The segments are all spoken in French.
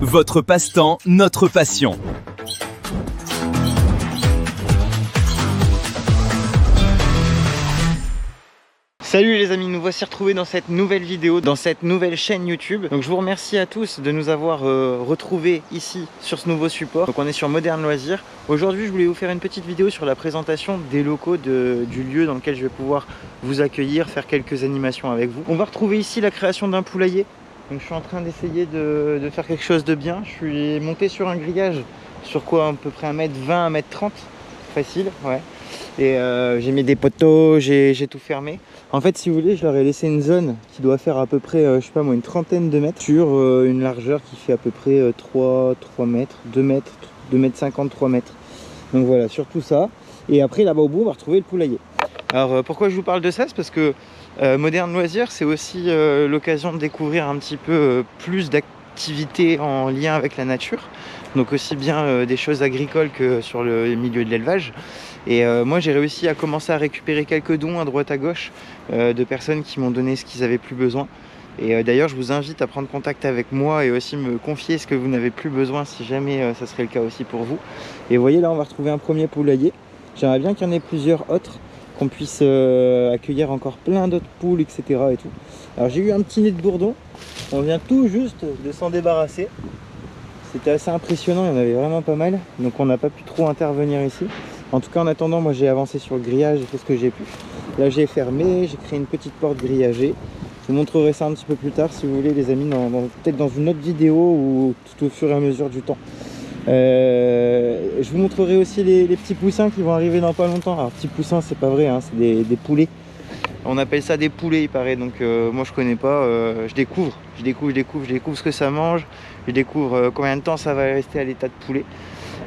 Votre passe-temps, notre passion. Salut les amis, nous voici retrouvés dans cette nouvelle vidéo, dans cette nouvelle chaîne YouTube. Donc je vous remercie à tous de nous avoir retrouvés ici sur ce nouveau support. Donc on est sur Moderne Loisirs. Aujourd'hui je voulais vous faire une petite vidéo sur la présentation des locaux du lieu dans lequel je vais pouvoir vous accueillir, faire quelques animations avec vous. On va retrouver ici la création d'un poulailler. Donc je suis en train d'essayer de faire quelque chose de bien. Je suis monté sur un grillage, sur quoi à peu près 1m20, 1m30, facile, ouais. Et j'ai mis des poteaux, j'ai tout fermé. En fait, si vous voulez, je leur ai laissé une zone qui doit faire à peu près, je sais pas moi, une trentaine de mètres sur une largeur qui fait à peu près 3 mètres, 2 mètres, 2 mètres 50, 3 mètres. Donc voilà, sur tout ça. Et après, là-bas au bout, on va retrouver le poulailler. Alors, pourquoi je vous parle de ça? C'est parce que Moderne Loisirs, c'est aussi l'occasion de découvrir un petit peu plus d'activités en lien avec la nature. Donc aussi bien des choses agricoles que sur le milieu de l'élevage. Et moi j'ai réussi à commencer à récupérer quelques dons à droite à gauche de personnes qui m'ont donné ce qu'ils avaient plus besoin. Et d'ailleurs je vous invite à prendre contact avec moi et aussi me confier ce que vous n'avez plus besoin si jamais ça serait le cas aussi pour vous. Et vous voyez là on va retrouver un premier poulailler. J'aimerais bien qu'il y en ait plusieurs autres, qu'on puisse accueillir encore plein d'autres poules, etc. et tout. Alors j'ai eu un petit nid de bourdon, on vient tout juste de s'en débarrasser. C'était assez impressionnant, il y en avait vraiment pas mal, donc on n'a pas pu trop intervenir ici. En tout cas en attendant, moi j'ai avancé sur le grillage, j'ai fait ce que j'ai pu. Là j'ai fermé, j'ai créé une petite porte grillagée. Je vous montrerai ça un petit peu plus tard si vous voulez les amis, peut-être dans une autre vidéo ou tout au fur et à mesure du temps. Je vous montrerai aussi les petits poussins qui vont arriver dans pas longtemps. Alors petits poussins c'est pas vrai, hein, c'est des poulets. On appelle ça des poulets il paraît, donc moi je connais pas, je découvre ce que ça mange, je découvre combien de temps ça va rester à l'état de poulet.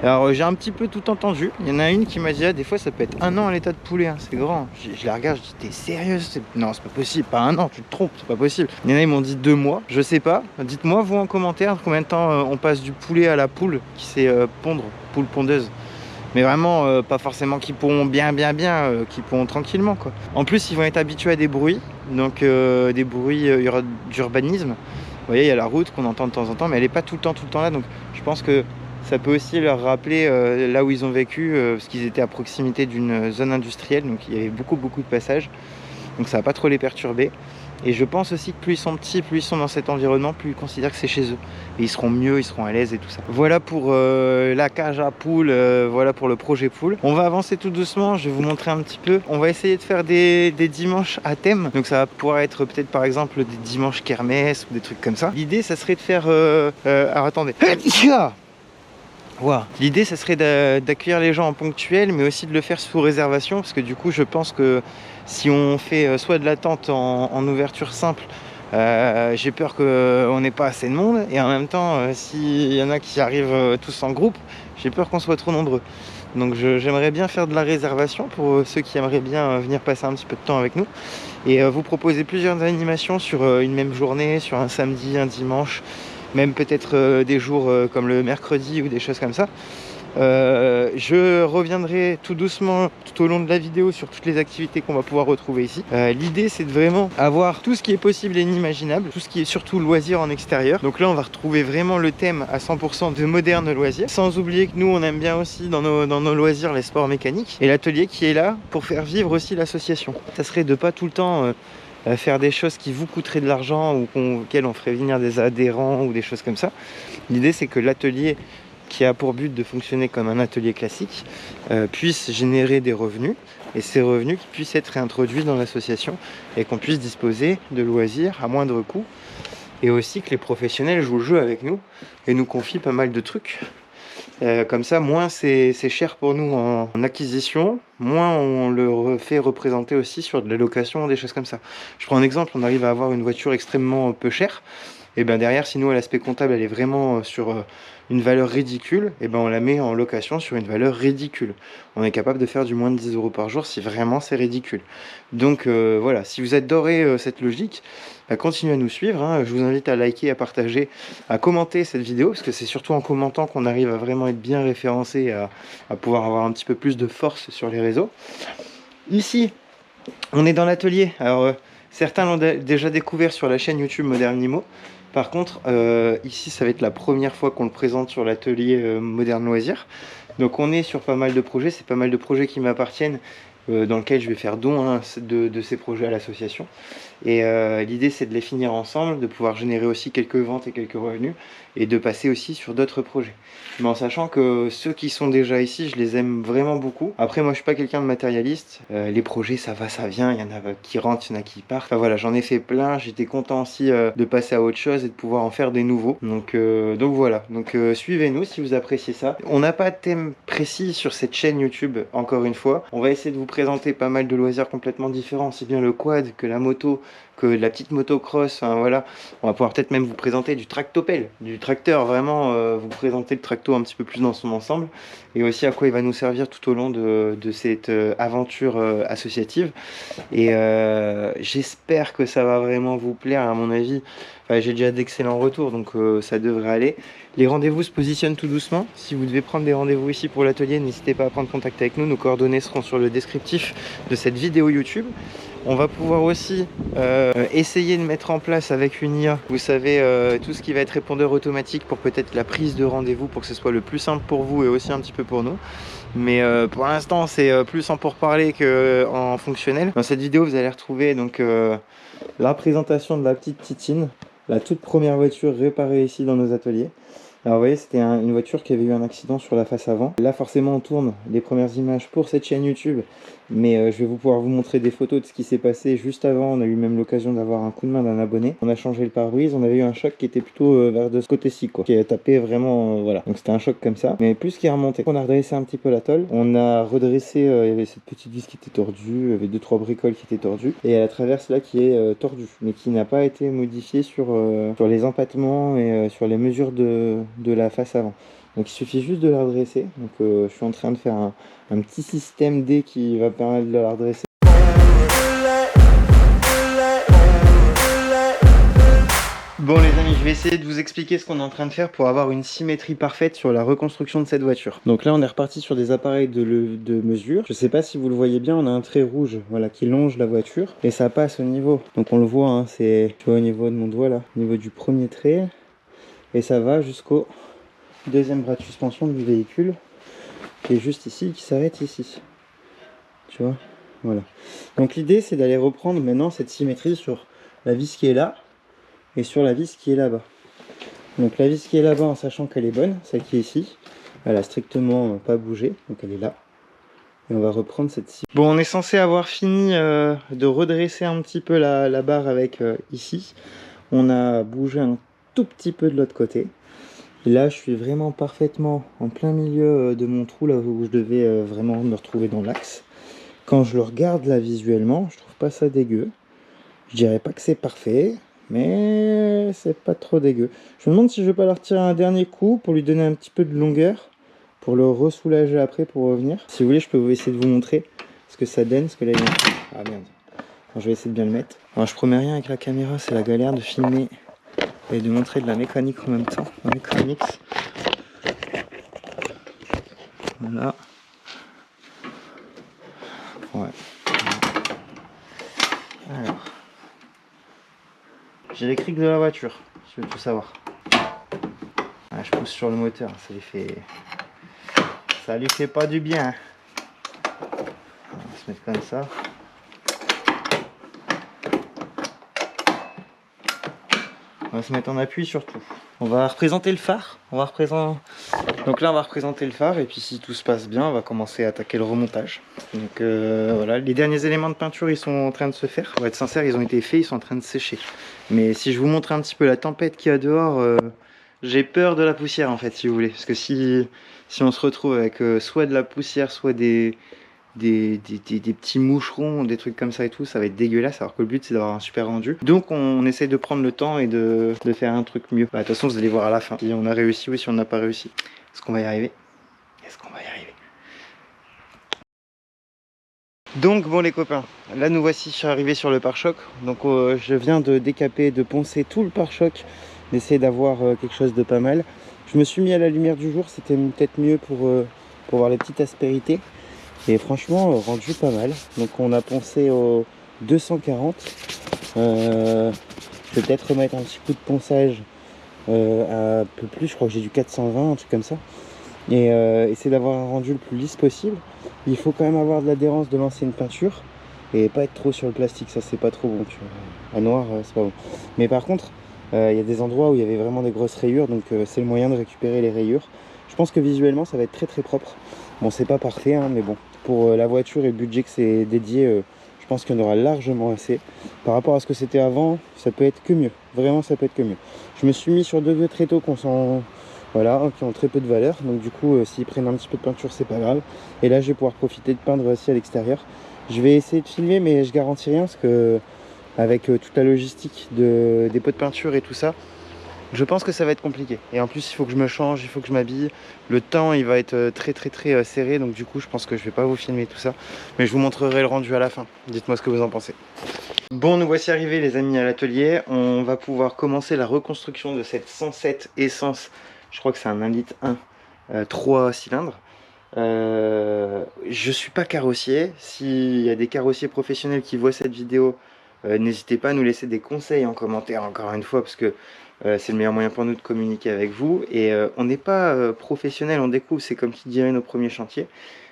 Alors j'ai un petit peu tout entendu, il y en a une qui m'a dit ah, des fois ça peut être 1 an à l'état de poulet, hein, c'est grand. Je la regarde, je dis t'es sérieuse? Non c'est pas possible, pas 1 an, tu te trompes, c'est pas possible. Il y en a ils m'ont dit 2 mois, je sais pas, dites-moi vous en commentaire combien de temps on passe du poulet à la poule qui sait pondre, poule pondeuse. Mais vraiment pas forcément qui pourront bien qui pourront tranquillement quoi. En plus ils vont être habitués à des bruits, donc des bruits d'urbanisme. Vous voyez il y a la route qu'on entend de temps en temps, mais elle n'est pas tout le temps là, donc je pense que ça peut aussi leur rappeler là où ils ont vécu, parce qu'ils étaient à proximité d'une zone industrielle, donc il y avait beaucoup de passages, donc ça va pas trop les perturber. Et je pense aussi que plus ils sont petits, plus ils sont dans cet environnement, plus ils considèrent que c'est chez eux. Et ils seront mieux, ils seront à l'aise et tout ça. Voilà pour la cage à poules, voilà pour le projet poule. On va avancer tout doucement, je vais vous montrer un petit peu. On va essayer de faire des dimanches à thème. Donc ça va pouvoir être peut-être par exemple des dimanches kermesse ou des trucs comme ça. L'idée ça serait de faire... alors attendez. Wow. L'idée ça serait d'accueillir les gens en ponctuel, mais aussi de le faire sous réservation, parce que du coup je pense que si on fait soit de l'attente en ouverture simple, j'ai peur qu'on n'ait pas assez de monde, et en même temps s'il y en a qui arrivent tous en groupe, j'ai peur qu'on soit trop nombreux. Donc j'aimerais bien faire de la réservation pour ceux qui aimeraient bien venir passer un petit peu de temps avec nous, et vous proposer plusieurs animations sur une même journée, sur un samedi, un dimanche, même peut-être des jours comme le mercredi ou des choses comme ça. Je reviendrai tout doucement tout au long de la vidéo sur toutes les activités qu'on va pouvoir retrouver ici. L'idée c'est de vraiment avoir tout ce qui est possible et inimaginable, tout ce qui est surtout loisir en extérieur. Donc là on va retrouver vraiment le thème à 100% de Moderne Loisirs, sans oublier que nous on aime bien aussi dans nos loisirs les sports mécaniques, et l'atelier qui est là pour faire vivre aussi l'association. Ça serait de pas tout le temps faire des choses qui vous coûteraient de l'argent ou auxquelles on ferait venir des adhérents ou des choses comme ça. L'idée c'est que l'atelier, qui a pour but de fonctionner comme un atelier classique, puisse générer des revenus, et ces revenus qui puissent être réintroduits dans l'association et qu'on puisse disposer de loisirs à moindre coût, et aussi que les professionnels jouent le jeu avec nous et nous confient pas mal de trucs. Comme ça, moins c'est cher pour nous en acquisition, moins on le fait représenter aussi sur de la location, des choses comme ça. Je prends un exemple, on arrive à avoir une voiture extrêmement peu chère, et bien derrière, si nous à l'aspect comptable elle est vraiment sur une valeur ridicule, et ben on la met en location sur une valeur ridicule. On est capable de faire du moins de 10 € par jour si vraiment c'est ridicule. Donc voilà, si vous adorez cette logique, continuez à nous suivre, hein. Je vous invite à liker, à partager, à commenter cette vidéo, parce que c'est surtout en commentant qu'on arrive à vraiment être bien référencé, à pouvoir avoir un petit peu plus de force sur les réseaux. Ici, on est dans l'atelier. Alors certains l'ont déjà découvert sur la chaîne YouTube Moderne Nimo. Par contre, ici, ça va être la première fois qu'on le présente sur l'atelier Moderne Loisirs. Donc on est sur pas mal de projets, c'est pas mal de projets qui m'appartiennent, dans lesquels je vais faire don hein, de ces projets à l'association. Et l'idée c'est de les finir ensemble, de pouvoir générer aussi quelques ventes et quelques revenus, et de passer aussi sur d'autres projets. Mais en sachant que ceux qui sont déjà ici, je les aime vraiment beaucoup. Après moi je suis pas quelqu'un de matérialiste, les projets ça va, ça vient, il y en a qui rentrent, il y en a qui partent. Enfin voilà, j'en ai fait plein, j'étais content aussi de passer à autre chose et de pouvoir en faire des nouveaux. Donc voilà, suivez-nous si vous appréciez ça. On n'a pas de thème précis sur cette chaîne YouTube, encore une fois. On va essayer de vous présenter pas mal de loisirs complètement différents, aussi bien le quad que la moto, que la petite motocross, enfin, voilà. On va pouvoir peut-être même vous présenter du tractopelle, du tracteur, vraiment vous présenter le tracto un petit peu plus dans son ensemble, et aussi à quoi il va nous servir tout au long de cette aventure associative. Et j'espère que ça va vraiment vous plaire, à mon avis. Enfin, j'ai déjà d'excellents retours, donc ça devrait aller. Les rendez-vous se positionnent tout doucement. Si vous devez prendre des rendez-vous ici pour l'atelier, n'hésitez pas à prendre contact avec nous. Nos coordonnées seront sur le descriptif de cette vidéo YouTube. On va pouvoir aussi essayer de mettre en place avec une IA, vous savez, tout ce qui va être répondeur automatique pour peut-être la prise de rendez-vous, pour que ce soit le plus simple pour vous et aussi un petit peu pour nous. Mais pour l'instant, c'est plus en pourparler qu'en fonctionnel. Dans cette vidéo, vous allez retrouver donc la présentation de la petite Titine, la toute première voiture réparée ici dans nos ateliers. Alors vous voyez, c'était une voiture qui avait eu un accident sur la face avant. Là forcément on tourne les premières images pour cette chaîne YouTube, mais je vais pouvoir vous montrer des photos de ce qui s'est passé juste avant. On a eu même l'occasion d'avoir un coup de main d'un abonné. On a changé le pare-brise, on avait eu un choc qui était plutôt vers de ce côté-ci, quoi, qui a tapé vraiment, voilà. Donc c'était un choc comme ça, mais plus qui est remonté. On a redressé un petit peu la tôle, on a redressé, il y avait cette petite vis qui était tordue, il y avait 2-3 bricoles qui étaient tordues, et la traverse là qui est tordue, mais qui n'a pas été modifiée sur les empattements et sur les mesures de la face avant. Donc il suffit juste de la redresser. Donc je suis en train de faire un petit système D qui va permettre de la redresser. Bon les amis, je vais essayer de vous expliquer ce qu'on est en train de faire pour avoir une symétrie parfaite sur la reconstruction de cette voiture. Donc là on est reparti sur des appareils de mesure. Je sais pas si vous le voyez bien, on a un trait rouge, voilà, qui longe la voiture et ça passe au niveau. Donc on le voit, hein, c'est au niveau de mon doigt là, au niveau du premier trait, et ça va jusqu'au deuxième bras de suspension du véhicule qui est juste ici, qui s'arrête ici, tu vois, voilà. Donc l'idée c'est d'aller reprendre maintenant cette symétrie sur la vis qui est là et sur la vis qui est là-bas. Donc la vis qui est là-bas, en sachant qu'elle est bonne, celle qui est ici, elle a strictement pas bougé, donc elle est là. Et on va reprendre cette symétrie. Bon, on est censé avoir fini de redresser un petit peu la barre avec ici. On a bougé un tout petit peu de l'autre côté. Et là, je suis vraiment parfaitement en plein milieu de mon trou, là où je devais vraiment me retrouver dans l'axe. Quand je le regarde là visuellement, je trouve pas ça dégueu. Je dirais pas que c'est parfait, mais c'est pas trop dégueu. Je me demande si je vais pas leur tirer un dernier coup pour lui donner un petit peu de longueur, pour le ressoulager après pour revenir. Si vous voulez, je peux vous essayer de vous montrer ce que ça donne, parce que là, ah merde. Alors, je vais essayer de bien le mettre. Alors, je promets rien avec la caméra, c'est la galère de filmer et de montrer de la mécanique en même temps, la mécanique. Voilà. Ouais. Alors. J'ai les crics de la voiture, je veux tout savoir. Ah, je pousse sur le moteur, ça lui fait pas du bien. On va se mettre comme ça. On va se mettre en appui surtout. On va représenter le phare. Donc là on va représenter le phare et puis si tout se passe bien on va commencer à attaquer le remontage. Donc voilà, les derniers éléments de peinture ils sont en train de se faire. Pour être sincère, ils ont été faits, ils sont en train de sécher. Mais si je vous montre un petit peu la tempête qu'il y a dehors, j'ai peur de la poussière en fait, si vous voulez. Parce que si on se retrouve avec soit de la poussière, soit des petits moucherons, des trucs comme ça et tout, ça va être dégueulasse, alors que le but c'est d'avoir un super rendu. Donc on essaie de prendre le temps et de faire un truc mieux. Bah, de toute façon vous allez voir à la fin si on a réussi ou si on n'a pas réussi. Est-ce qu'on va y arriver? Est-ce qu'on va y arriver? Donc bon les copains, là nous voici, je suis arrivé sur le pare-choc. Donc je viens de décaper, de poncer tout le pare-choc, d'essayer d'avoir quelque chose de pas mal. Je me suis mis à la lumière du jour, c'était peut-être mieux pour voir les petites aspérités. Et franchement, rendu pas mal. Donc on a poncé au 240. Je vais peut-être remettre un petit coup de ponçage à un peu plus, je crois que j'ai du 420, un truc comme ça. Et essayer d'avoir un rendu le plus lisse possible. Il faut quand même avoir de l'adhérence de l'ancienne peinture et pas être trop sur le plastique, ça c'est pas trop bon, tu vois. À noir, c'est pas bon. Mais par contre, il y a des endroits où il y avait vraiment des grosses rayures, donc c'est le moyen de récupérer les rayures. Je pense que visuellement ça va être très très propre. Bon, c'est pas parfait, hein, mais bon, pour la voiture et le budget que c'est dédié, je pense qu'il y en aura largement assez. Par rapport à ce que c'était avant, ça peut être que mieux. Vraiment, ça peut être que mieux. Je me suis mis sur deux vieux tréteaux qu'on sent... Voilà, qui ont très peu de valeur, donc du coup s'ils prennent un petit peu de peinture c'est pas grave. Et là je vais pouvoir profiter de peindre aussi à l'extérieur. Je vais essayer de filmer mais je garantis rien parce que avec toute la logistique des pots de peinture et tout ça, je pense que ça va être compliqué. Et en plus il faut que je me change, il faut que je m'habille. Le temps il va être très serré, donc du coup je pense que je vais pas vous filmer tout ça. Mais je vous montrerai le rendu à la fin. Dites-moi ce que vous en pensez. Bon, nous voici arrivés les amis à l'atelier. On va pouvoir commencer la reconstruction de cette 107 essence. Je crois que c'est un 1,1 litre 3 cylindres. Je suis pas carrossier. S'il y a des carrossiers professionnels qui voient cette vidéo, n'hésitez pas à nous laisser des conseils en commentaire encore une fois parce que c'est le meilleur moyen pour nous de communiquer avec vous. Et on n'est pas professionnel, on découvre, c'est comme qui dirait nos premiers chantiers.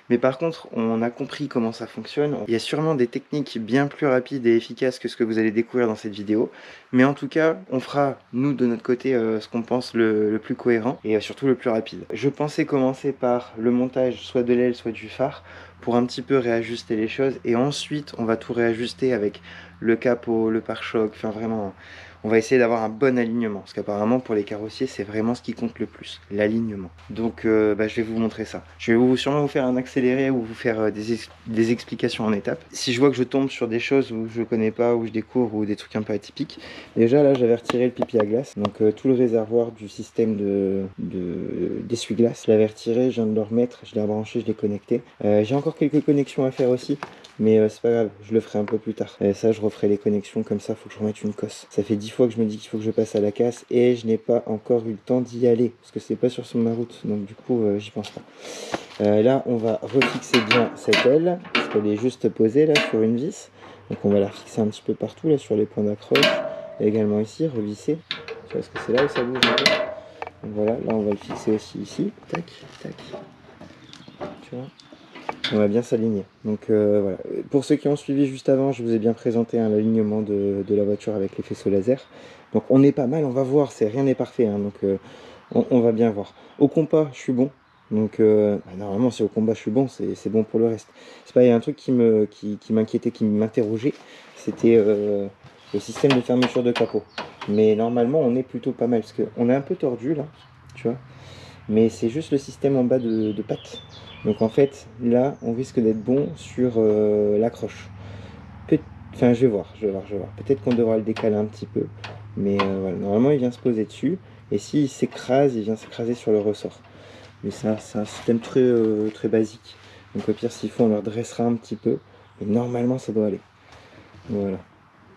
Mais par contre, on a compris comment ça fonctionne. Il y a sûrement des techniques bien plus rapides et efficaces que ce que vous allez découvrir dans cette vidéo. Mais en tout cas, on fera, nous, de notre côté, ce qu'on pense le plus cohérent et surtout le plus rapide. Je pensais commencer par le montage soit de l'aile, soit du phare, pour un petit peu réajuster les choses. Et ensuite, on va tout réajuster avec le capot, le pare-choc, enfin vraiment... On va essayer d'avoir un bon alignement, parce qu'apparemment pour les carrossiers c'est vraiment ce qui compte le plus, l'alignement. Donc je vais vous montrer ça. Je vais sûrement vous faire un accéléré ou vous faire des explications en étapes. Si je vois que je tombe sur des choses où je connais pas, où je découvre, ou des trucs un peu atypiques. Déjà là j'avais retiré le pipi à glace, donc tout le réservoir du système d'essuie-glace, je l'avais retiré, je viens de le remettre, je l'ai rebranché, je l'ai connecté. J'ai encore quelques connexions à faire aussi. Mais c'est pas grave, je le ferai un peu plus tard. Et ça, je referai les connexions comme ça, faut que je remette une cosse. Ça fait 10 fois que je me dis qu'il faut que je passe à la casse et je n'ai pas encore eu le temps d'y aller parce que c'est pas sur ma route, donc du coup, j'y pense pas. Là, on va refixer bien cette aile parce qu'elle est juste posée là sur une vis. Donc on va la fixer un petit peu partout là sur les points d'accroche et également ici, revisser. Tu vois, parce que c'est là où ça bouge un peu. Donc voilà, là on va le fixer aussi ici. Tac, tac. Tu vois. On va bien s'aligner. Donc voilà. Pour ceux qui ont suivi juste avant, je vous ai bien présenté l'alignement de la voiture avec les faisceaux laser. Donc on est pas mal, on va voir, rien n'est parfait, hein, donc on va bien voir. Au compas, je suis bon. Donc normalement si au combat je suis bon, c'est bon pour le reste. C'est pas, il y a un truc qui m'inquiétait, qui m'interrogeait, c'était le système de fermeture de capot. Mais normalement on est plutôt pas mal, parce qu'on est un peu tordu là, tu vois. Mais c'est juste le système en bas de patte. Donc en fait, là, on risque d'être bon sur l'accroche. Enfin, je vais voir. Peut-être qu'on devra le décaler un petit peu. Mais voilà, normalement, il vient se poser dessus. Et s'il s'écrase, il vient s'écraser sur le ressort. Mais ça, c'est un système très basique. Donc au pire, s'il faut, on le redressera un petit peu. Mais normalement, ça doit aller. Voilà.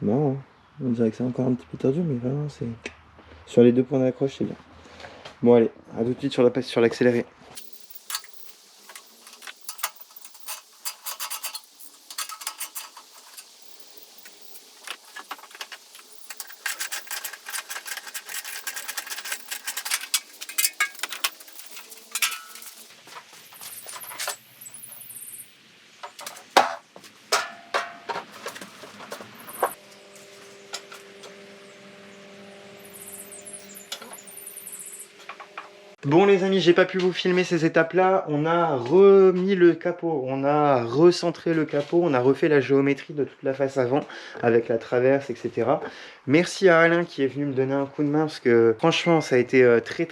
Non, on dirait que c'est encore un petit peu tordu, mais vraiment, c'est... Sur les deux points d'accroche, c'est bien. Bon, allez, à tout de suite sur l'accéléré. Bon les amis, j'ai pas pu vous filmer ces étapes-là. On a remis le capot, on a recentré le capot, on a refait la géométrie de toute la face avant avec la traverse, etc. Merci à Alain qui est venu me donner un coup de main parce que franchement ça a été très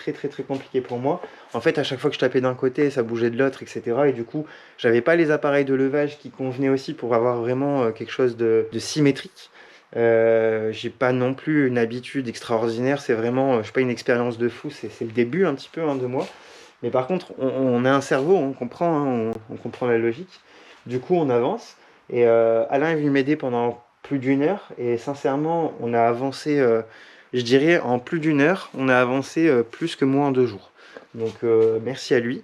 compliqué pour moi. En fait à chaque fois que je tapais d'un côté ça bougeait de l'autre, etc. Et du coup j'avais pas les appareils de levage qui convenaient aussi pour avoir vraiment quelque chose de symétrique. J'ai pas non plus une habitude extraordinaire, c'est vraiment, je sais pas, une expérience de fou, c'est le début un petit peu de moi. Mais par contre, on a un cerveau, on comprend, hein, on comprend la logique. Du coup, on avance. Et Alain est venu m'aider pendant plus d'une heure. Et sincèrement, on a avancé, je dirais, en plus d'une heure, on a avancé plus que moi en 2 jours. Donc merci à lui.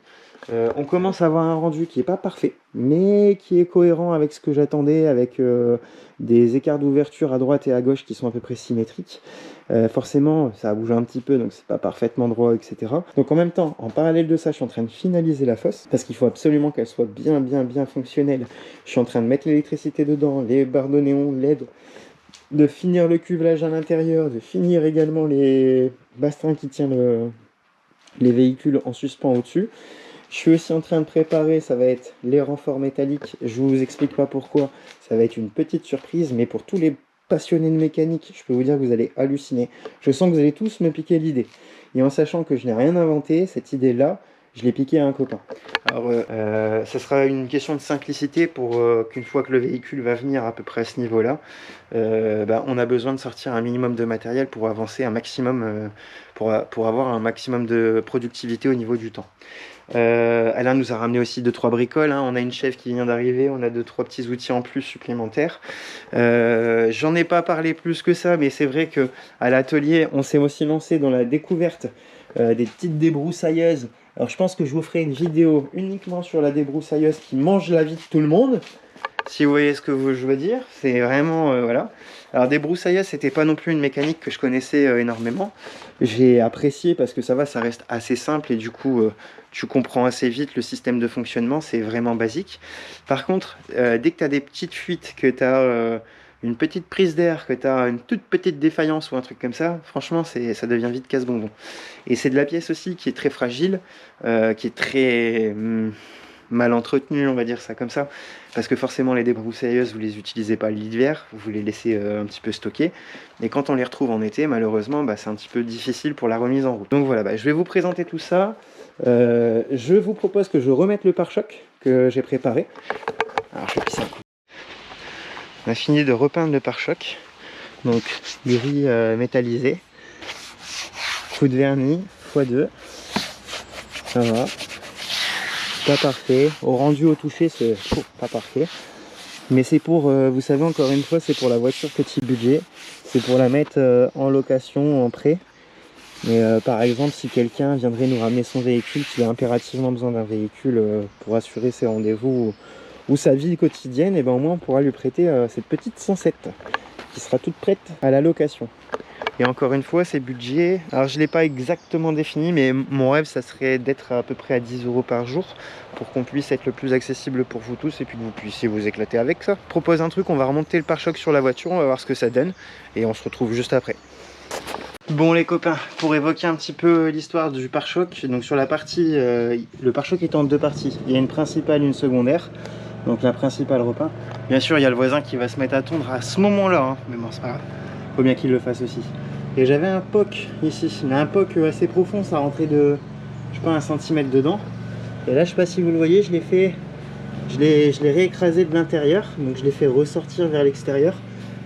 On commence à avoir un rendu qui n'est pas parfait, mais qui est cohérent avec ce que j'attendais, avec des écarts d'ouverture à droite et à gauche qui sont à peu près symétriques. Forcément, ça a bougé un petit peu, donc c'est pas parfaitement droit, etc. Donc en même temps, en parallèle de ça, je suis en train de finaliser la fosse, parce qu'il faut absolument qu'elle soit bien fonctionnelle. Je suis en train de mettre l'électricité dedans, les barres de néon, LED, de finir le cuvelage à l'intérieur, de finir également les bastrins qui tiennent les véhicules en suspens au-dessus. Je suis aussi en train de préparer, ça va être les renforts métalliques. Je vous explique pas pourquoi, ça va être une petite surprise, mais pour tous les passionnés de mécanique, je peux vous dire que vous allez halluciner. Je sens que vous allez tous me piquer l'idée. Et en sachant que je n'ai rien inventé, cette idée-là, je l'ai piquée à un copain. Alors, ça sera une question de simplicité pour qu'une fois que le véhicule va venir à peu près à ce niveau-là, on a besoin de sortir un minimum de matériel pour avancer un maximum, pour avoir un maximum de productivité au niveau du temps. Alain nous a ramené aussi 2-3 bricoles, hein. On a une chèvre qui vient d'arriver, on a 2-3 petits outils en plus supplémentaires. J'en ai pas parlé plus que ça, mais c'est vrai que à l'atelier on s'est aussi lancé dans la découverte des petites débroussailleuses. Alors je pense que je vous ferai une vidéo uniquement sur la débroussailleuse qui mange la vie de tout le monde, si vous voyez ce que je veux dire. C'est vraiment voilà. Alors débroussailleuse, c'était pas non plus une mécanique que je connaissais énormément. J'ai apprécié parce que ça va, ça reste assez simple et du coup tu comprends assez vite le système de fonctionnement, c'est vraiment basique. Par contre, dès que tu as des petites fuites, que tu as une petite prise d'air, que tu as une toute petite défaillance ou un truc comme ça, franchement ça devient vite casse-bonbon. Et c'est de la pièce aussi qui est très fragile, qui est très mal entretenue, on va dire ça comme ça, parce que forcément les débroussailleuses vous les utilisez pas l'hiver, vous les laissez un petit peu stocker, et quand on les retrouve en été, malheureusement c'est un petit peu difficile pour la remise en route. Donc voilà, je vais vous présenter tout ça. Je vous propose que je remette le pare-choc que j'ai préparé. Alors je pisse un coup. On a fini de repeindre le pare-choc, donc gris métallisé, coup de vernis x2, ça va, pas parfait, au rendu au toucher c'est pas parfait, mais c'est pour, vous savez, encore une fois, c'est pour la voiture petit budget, c'est pour la mettre en location, en prêt. Mais par exemple, si quelqu'un viendrait nous ramener son véhicule, qu'il a impérativement besoin d'un véhicule pour assurer ses rendez-vous ou sa vie quotidienne, et ben au moins on pourra lui prêter cette petite 107 qui sera toute prête à la location. Et encore une fois, ces budgets, alors je ne l'ai pas exactement défini, mais mon rêve ça serait d'être à peu près à 10 € par jour pour qu'on puisse être le plus accessible pour vous tous et puis que vous puissiez vous éclater avec ça. Je propose un truc, on va remonter le pare-choc sur la voiture, on va voir ce que ça donne et on se retrouve juste après. Bon les copains, pour évoquer un petit peu l'histoire du pare-choc, donc sur la partie, le pare-choc est en deux parties, il y a une principale et une secondaire, donc la principale repeint. Bien sûr il y a le voisin qui va se mettre à tondre à ce moment-là, hein, mais bon c'est pas grave, faut bien qu'il le fasse aussi. Et j'avais un POC ici, mais un POC assez profond, ça rentrait de, je sais pas, 1 cm dedans. Et là je sais pas si vous le voyez, je l'ai réécrasé de l'intérieur, donc je l'ai fait ressortir vers l'extérieur.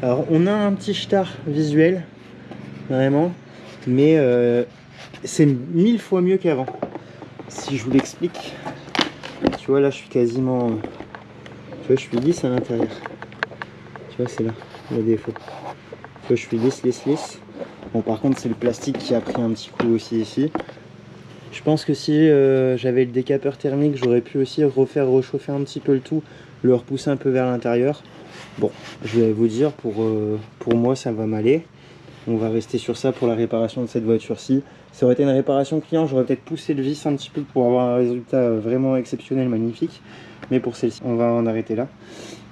Alors on a un petit star visuel, vraiment, mais c'est 1000 fois mieux qu'avant. Si je vous l'explique, tu vois là je suis quasiment, tu vois je suis lisse à l'intérieur, tu vois c'est là le défaut, tu vois je suis lisse. Bon par contre c'est le plastique qui a pris un petit coup aussi ici. Je pense que si j'avais le décapeur thermique, j'aurais pu aussi refaire réchauffer un petit peu le tout, le repousser un peu vers l'intérieur. Bon, je vais vous dire, pour moi ça va m'aller. On va rester sur ça pour la réparation de cette voiture-ci. Ça aurait été une réparation client, j'aurais peut-être poussé le vis un petit peu pour avoir un résultat vraiment exceptionnel, magnifique. Mais pour celle-ci, on va en arrêter là.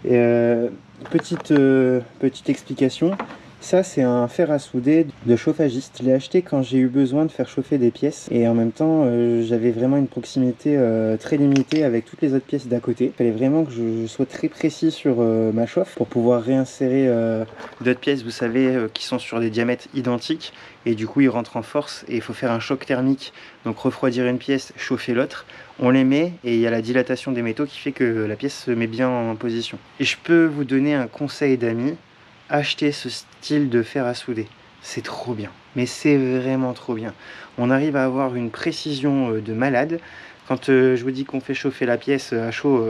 Et petite explication. Ça c'est un fer à souder de chauffagiste. Je l'ai acheté quand j'ai eu besoin de faire chauffer des pièces et en même temps j'avais vraiment une proximité très limitée avec toutes les autres pièces d'à côté. Il fallait vraiment que je sois très précis sur ma chauffe pour pouvoir réinsérer d'autres pièces, vous savez, qui sont sur des diamètres identiques et du coup ils rentrent en force et il faut faire un choc thermique, donc refroidir une pièce, chauffer l'autre. On les met et il y a la dilatation des métaux qui fait que la pièce se met bien en position. Et je peux vous donner un conseil d'amis. Acheter ce style de fer à souder, c'est trop bien, mais c'est vraiment trop bien. On arrive à avoir une précision de malade. Quand je vous dis qu'on fait chauffer la pièce à chaud,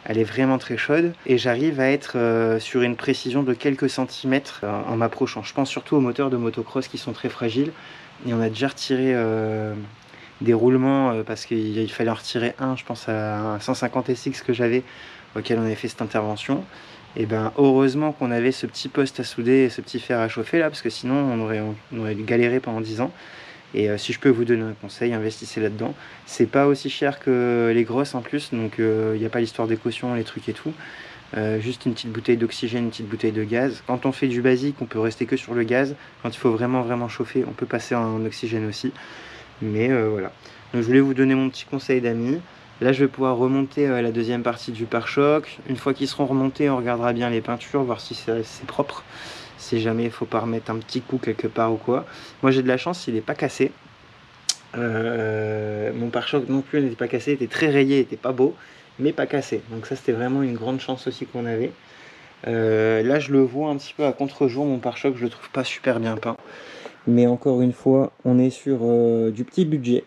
elle est vraiment très chaude et j'arrive à être sur une précision de quelques centimètres en m'approchant. Je pense surtout aux moteurs de motocross qui sont très fragiles et on a déjà retiré des roulements parce qu'il fallait en retirer un, je pense à un 150 SX que j'avais, auquel on avait fait cette intervention. Et ben heureusement qu'on avait ce petit poste à souder et ce petit fer à chauffer là, parce que sinon on aurait galéré pendant 10 ans. Et si je peux vous donner un conseil, investissez là-dedans. C'est pas aussi cher que les grosses en plus, donc il n'y a pas l'histoire des cautions, les trucs et tout. Juste une petite bouteille d'oxygène, une petite bouteille de gaz. Quand on fait du basique, on peut rester que sur le gaz. Quand il faut vraiment chauffer, on peut passer en oxygène aussi. Mais voilà. Donc je voulais vous donner mon petit conseil d'amis. Là je vais pouvoir remonter la deuxième partie du pare-choc. Une fois qu'ils seront remontés, on regardera bien les peintures, voir si c'est propre. Si jamais il faut pas remettre un petit coup quelque part ou quoi. Moi j'ai de la chance, il n'est pas cassé. Mon pare-choc non plus n'était pas cassé, il était très rayé, il était pas beau, mais pas cassé. Donc ça c'était vraiment une grande chance aussi qu'on avait. Là je le vois un petit peu à contre-jour, mon pare-choc je le trouve pas super bien peint. Mais encore une fois, on est sur du petit budget.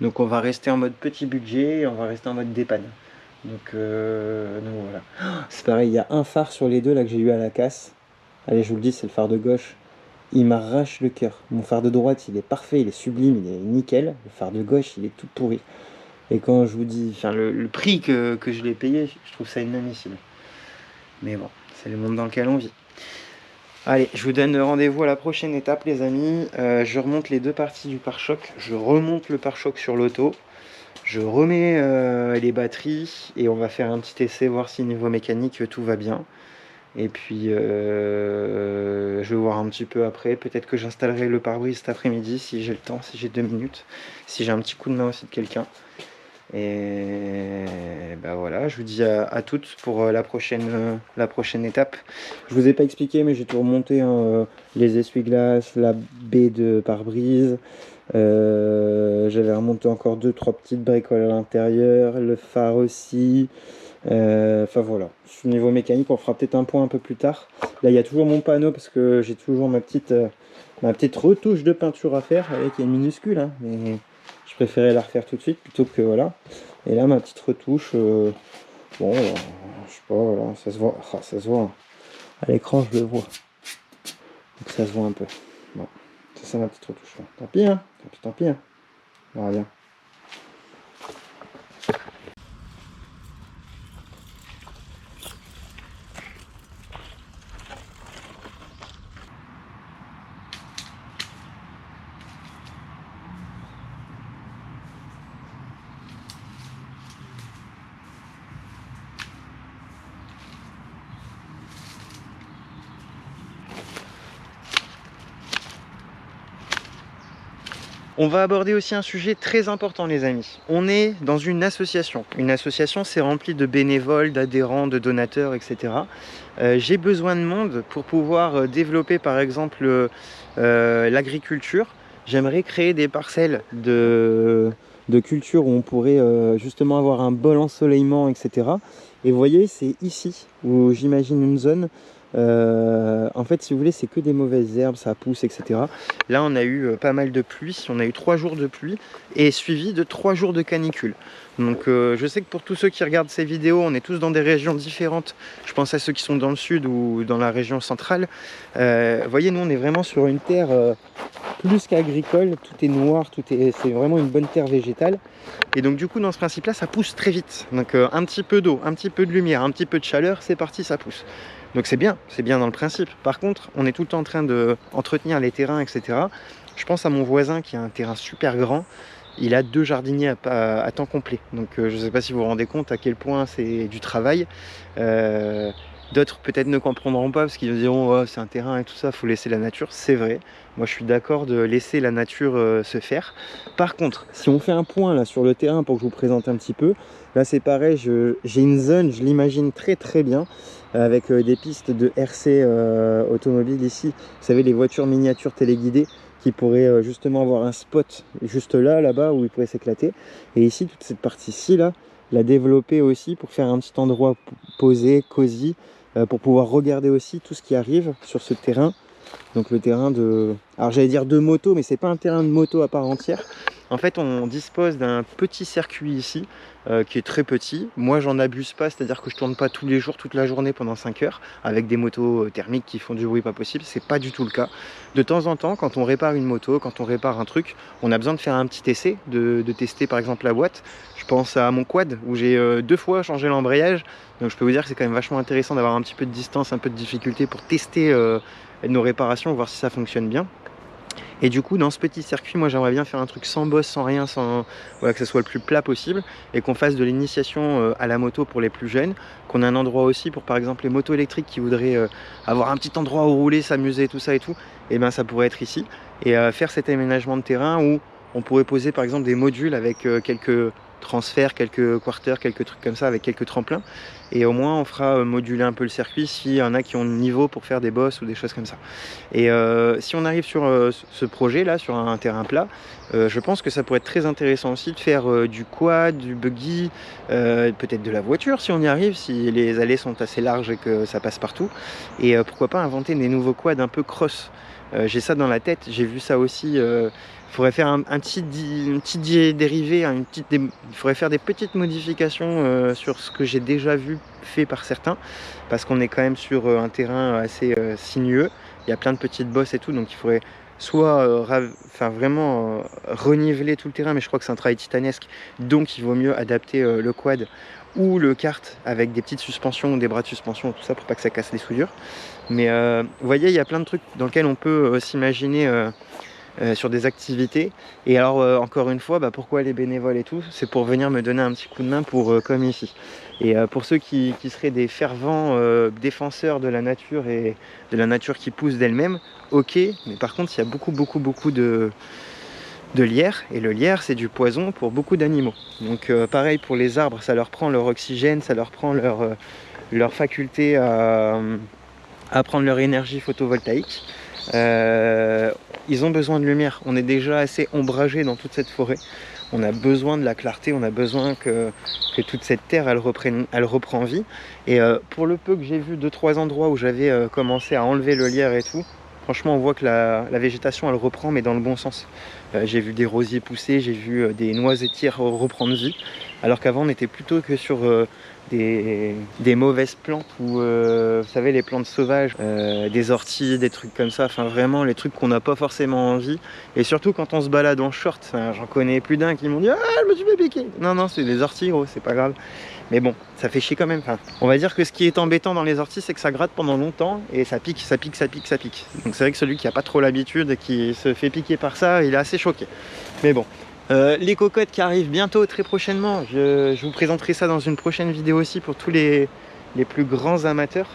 Donc on va rester en mode petit budget et on va rester en mode dépanne. Donc voilà. C'est pareil, il y a un phare sur les deux là que j'ai eu à la casse. Allez, je vous le dis, c'est le phare de gauche. Il m'arrache le cœur. Mon phare de droite, il est parfait, il est sublime, il est nickel. Le phare de gauche, il est tout pourri. Et quand je vous dis, enfin, le prix que je l'ai payé, je trouve ça inadmissible. Mais bon, c'est le monde dans lequel on vit. Allez, je vous donne rendez-vous à la prochaine étape, les amis. Je remonte les deux parties du pare-choc. Je remonte le pare-choc sur l'auto. Je remets les batteries et on va faire un petit essai, voir si niveau mécanique tout va bien. Et puis je vais voir un petit peu après. Peut-être que j'installerai le pare-brise cet après-midi si j'ai le temps, si j'ai 2 minutes. Si j'ai un petit coup de main aussi de quelqu'un. Et ben voilà, je vous dis à toutes pour la prochaine étape. Je vous ai pas expliqué, mais j'ai tout remonté, hein, les essuie-glaces, la baie de pare-brise. J'avais remonté encore 2-3 petites bricoles à l'intérieur, le phare aussi. Enfin voilà, au niveau mécanique, on fera peut-être un point un peu plus tard. Là, il y a toujours mon panneau parce que j'ai toujours ma petite retouche de peinture à faire, avec qui est minuscule, hein, mais je préférais la refaire tout de suite plutôt que voilà. Et là, ma petite retouche, bon, je sais pas, voilà, ça se voit, ça se voit. Hein. À l'écran, je le vois, donc ça se voit un peu. Bon, c'est ça ma petite retouche. Là. Tant pis, hein, tant pis, hein. On verra bien. On va aborder aussi un sujet très important, les amis. On est dans une association. Une association, c'est rempli de bénévoles, d'adhérents, de donateurs, etc. J'ai besoin de monde pour pouvoir développer, par exemple, l'agriculture. J'aimerais créer des parcelles de culture où on pourrait justement avoir un bon ensoleillement, etc. Et vous voyez, c'est ici où j'imagine une zone. En fait, si vous voulez, c'est que des mauvaises herbes, ça pousse, etc. Là, on a eu pas mal de pluie, on a eu 3 jours de pluie et suivi de 3 jours de canicule. Donc je sais que pour tous ceux qui regardent ces vidéos, on est tous dans des régions différentes. Je pense à ceux qui sont dans le sud ou dans la région centrale. Vous voyez, nous, on est vraiment sur une terre plus qu'agricole. Tout est noir, c'est vraiment une bonne terre végétale. Et donc du coup, dans ce principe-là, ça pousse très vite. Donc un petit peu d'eau, un petit peu de lumière, un petit peu de chaleur, c'est parti, ça pousse. Donc c'est bien dans le principe. Par contre, on est tout le temps en train d'entretenir les terrains, etc. Je pense à mon voisin qui a un terrain super grand. Il a 2 jardiniers à temps complet. Donc je ne sais pas si vous vous rendez compte à quel point c'est du travail. D'autres peut-être ne comprendront pas parce qu'ils diront oh, c'est un terrain et tout ça, il faut laisser la nature. C'est vrai. Moi je suis d'accord de laisser la nature se faire. Par contre, si on fait un point là sur le terrain pour que je vous présente un petit peu, là c'est pareil, j'ai une zone, je l'imagine très très bien, avec des pistes de RC automobile ici. Vous savez, les voitures miniatures téléguidées qui pourraient justement avoir un spot juste là-bas où ils pourraient s'éclater. Et ici, toute cette partie-ci là, la développer aussi pour faire un petit endroit posé, cosy, pour pouvoir regarder aussi tout ce qui arrive sur ce terrain. Donc le terrain de... Alors j'allais dire de moto, mais c'est pas un terrain de moto à part entière. En fait, on dispose d'un petit circuit ici, qui est très petit. Moi, j'en abuse pas, c'est-à-dire que je tourne pas tous les jours, toute la journée pendant 5 heures, avec des motos thermiques qui font du bruit pas possible. C'est pas du tout le cas. De temps en temps, quand on répare une moto, quand on répare un truc, on a besoin de faire un petit essai, de tester par exemple la boîte. Je pense à mon quad, où j'ai 2 fois changé l'embrayage. Donc je peux vous dire que c'est quand même vachement intéressant d'avoir un petit peu de distance, un peu de difficulté pour tester nos réparations, voir si ça fonctionne bien. Et du coup, dans ce petit circuit, moi j'aimerais bien faire un truc sans bosse, sans rien, sans voilà, que ce soit le plus plat possible, et qu'on fasse de l'initiation à la moto pour les plus jeunes, qu'on ait un endroit aussi pour par exemple les motos électriques qui voudraient avoir un petit endroit où rouler, s'amuser, tout ça et tout, et ben ça pourrait être ici, et faire cet aménagement de terrain où on pourrait poser par exemple des modules avec quelques transferts, quelques quarters, quelques trucs comme ça, avec quelques tremplins, et au moins on fera moduler un peu le circuit s'il y en a qui ont le niveau pour faire des bosses ou des choses comme ça. Et si on arrive sur ce projet là, sur un terrain plat, je pense que ça pourrait être très intéressant aussi de faire du quad, du buggy, peut-être de la voiture si on y arrive, si les allées sont assez larges et que ça passe partout, et pourquoi pas inventer des nouveaux quads un peu cross. J'ai ça dans la tête, j'ai vu ça aussi. Il faudrait faire une petite dérivée, il faudrait faire des petites modifications sur ce que j'ai déjà vu fait par certains, parce qu'on est quand même sur un terrain assez sinueux, il y a plein de petites bosses et tout, donc il faudrait soit vraiment reniveler tout le terrain, mais je crois que c'est un travail titanesque, donc il vaut mieux adapter le quad ou le kart avec des petites suspensions, des bras de suspension, tout ça pour pas que ça casse les soudures. Mais vous voyez, il y a plein de trucs dans lesquels on peut s'imaginer sur des activités. Et alors encore une fois, pourquoi les bénévoles et tout, c'est pour venir me donner un petit coup de main pour comme ici. Et pour ceux qui seraient des fervents défenseurs de la nature et de la nature qui pousse d'elle-même, ok, mais par contre il y a beaucoup de lierre, et le lierre c'est du poison pour beaucoup d'animaux. Donc pareil pour les arbres, ça leur prend leur oxygène, ça leur prend leur faculté à prendre leur énergie photovoltaïque. Ils ont besoin de lumière, on est déjà assez ombragé dans toute cette forêt, on a besoin de la clarté, on a besoin que toute cette terre elle reprend vie, et pour le peu que j'ai vu 2-3 endroits où j'avais commencé à enlever le lierre et tout, franchement on voit que la végétation elle reprend, mais dans le bon sens. J'ai vu des rosiers pousser, j'ai vu des noisetiers reprendre vie, alors qu'avant on était plutôt que sur des mauvaises plantes, ou vous savez, les plantes sauvages, des orties, des trucs comme ça, enfin vraiment les trucs qu'on n'a pas forcément envie. Et surtout quand on se balade en short, j'en connais plus d'un qui m'ont dit « Ah, je me suis fait piquer !» Non, c'est des orties gros, c'est pas grave. Mais bon, ça fait chier quand même. Enfin, on va dire que ce qui est embêtant dans les orties, c'est que ça gratte pendant longtemps et ça pique. Donc c'est vrai que celui qui n'a pas trop l'habitude et qui se fait piquer par ça, il est assez choqué. Mais bon. Les cocottes qui arrivent bientôt, très prochainement, je vous présenterai ça dans une prochaine vidéo aussi pour tous les plus grands amateurs.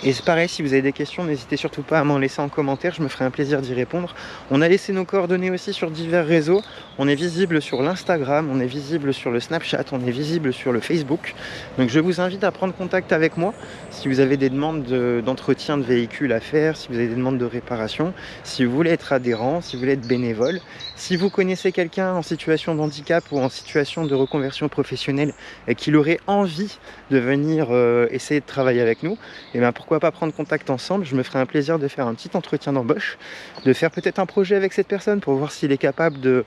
Et c'est pareil, si vous avez des questions, n'hésitez surtout pas à m'en laisser en commentaire, je me ferai un plaisir d'y répondre. On a laissé nos coordonnées aussi sur divers réseaux, on est visible sur l'Instagram, on est visible sur le Snapchat, on est visible sur le Facebook. Donc je vous invite à prendre contact avec moi si vous avez des demandes d'entretien de véhicules à faire, si vous avez des demandes de réparation, si vous voulez être adhérent, si vous voulez être bénévole. Si vous connaissez quelqu'un en situation de handicap ou en situation de reconversion professionnelle et qu'il aurait envie de venir essayer de travailler avec nous, et bien pourquoi pas prendre contact ensemble. Je me ferai un plaisir de faire un petit entretien d'embauche, de faire peut-être un projet avec cette personne pour voir s'il est capable de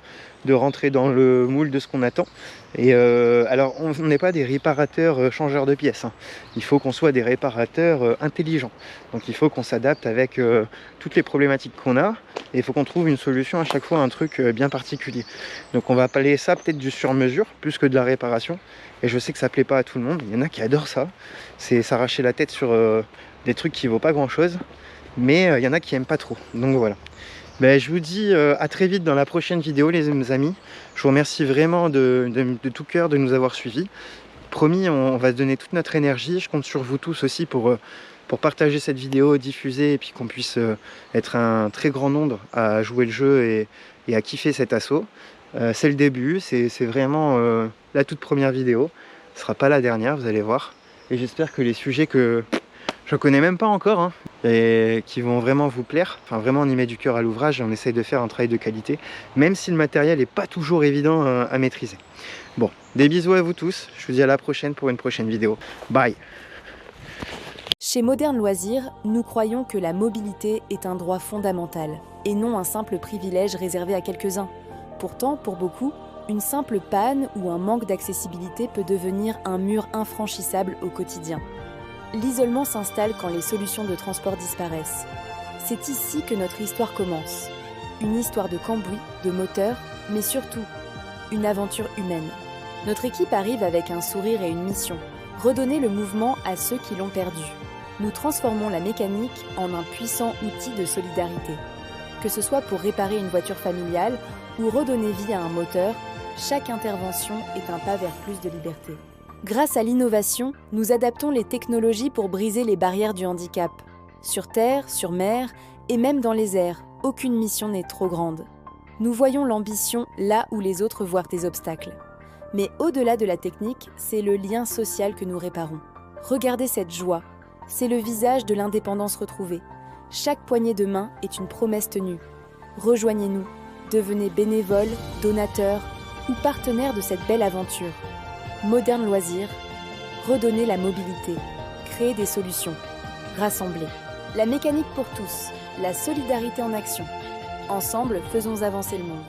rentrer dans le moule de ce qu'on attend. Et alors on n'est pas des réparateurs changeurs de pièces, hein. Il faut qu'on soit des réparateurs intelligents, donc il faut qu'on s'adapte avec toutes les problématiques qu'on a, et il faut qu'on trouve une solution à chaque fois, un truc bien particulier. Donc on va appeler ça peut-être du sur-mesure plus que de la réparation, et je sais que ça plaît pas à tout le monde. Il y en a qui adorent ça, c'est s'arracher la tête sur des trucs qui vaut pas grand chose, mais il y en a qui aiment pas trop. Donc voilà. Je vous dis à très vite dans la prochaine vidéo les amis. Je vous remercie vraiment de tout cœur de nous avoir suivis. Promis, on va se donner toute notre énergie. Je compte sur vous tous aussi pour partager cette vidéo, diffuser, et puis qu'on puisse être un très grand nombre à jouer le jeu et à kiffer cet assaut. C'est le début, c'est vraiment la toute première vidéo. Ce sera pas la dernière, vous allez voir. Et j'espère que les sujets que je connais même pas encore, hein, et qui vont vraiment vous plaire. Enfin vraiment on y met du cœur à l'ouvrage et on essaye de faire un travail de qualité, même si le matériel n'est pas toujours évident à maîtriser. Bon, des bisous à vous tous, je vous dis à la prochaine pour une prochaine vidéo. Bye. Chez Moderne Loisirs, nous croyons que la mobilité est un droit fondamental et non un simple privilège réservé à quelques-uns. Pourtant, pour beaucoup, une simple panne ou un manque d'accessibilité peut devenir un mur infranchissable au quotidien. L'isolement s'installe quand les solutions de transport disparaissent. C'est ici que notre histoire commence. Une histoire de cambouis, de moteur, mais surtout, une aventure humaine. Notre équipe arrive avec un sourire et une mission, redonner le mouvement à ceux qui l'ont perdu. Nous transformons la mécanique en un puissant outil de solidarité. Que ce soit pour réparer une voiture familiale ou redonner vie à un moteur, chaque intervention est un pas vers plus de liberté. Grâce à l'innovation, nous adaptons les technologies pour briser les barrières du handicap. Sur terre, sur mer et même dans les airs, aucune mission n'est trop grande. Nous voyons l'ambition là où les autres voient des obstacles. Mais au-delà de la technique, c'est le lien social que nous réparons. Regardez cette joie, c'est le visage de l'indépendance retrouvée. Chaque poignée de main est une promesse tenue. Rejoignez-nous, devenez bénévole, donateur ou partenaire de cette belle aventure. Moderne Loisirs, redonner la mobilité, créer des solutions, rassembler. La mécanique pour tous, la solidarité en action. Ensemble, faisons avancer le monde.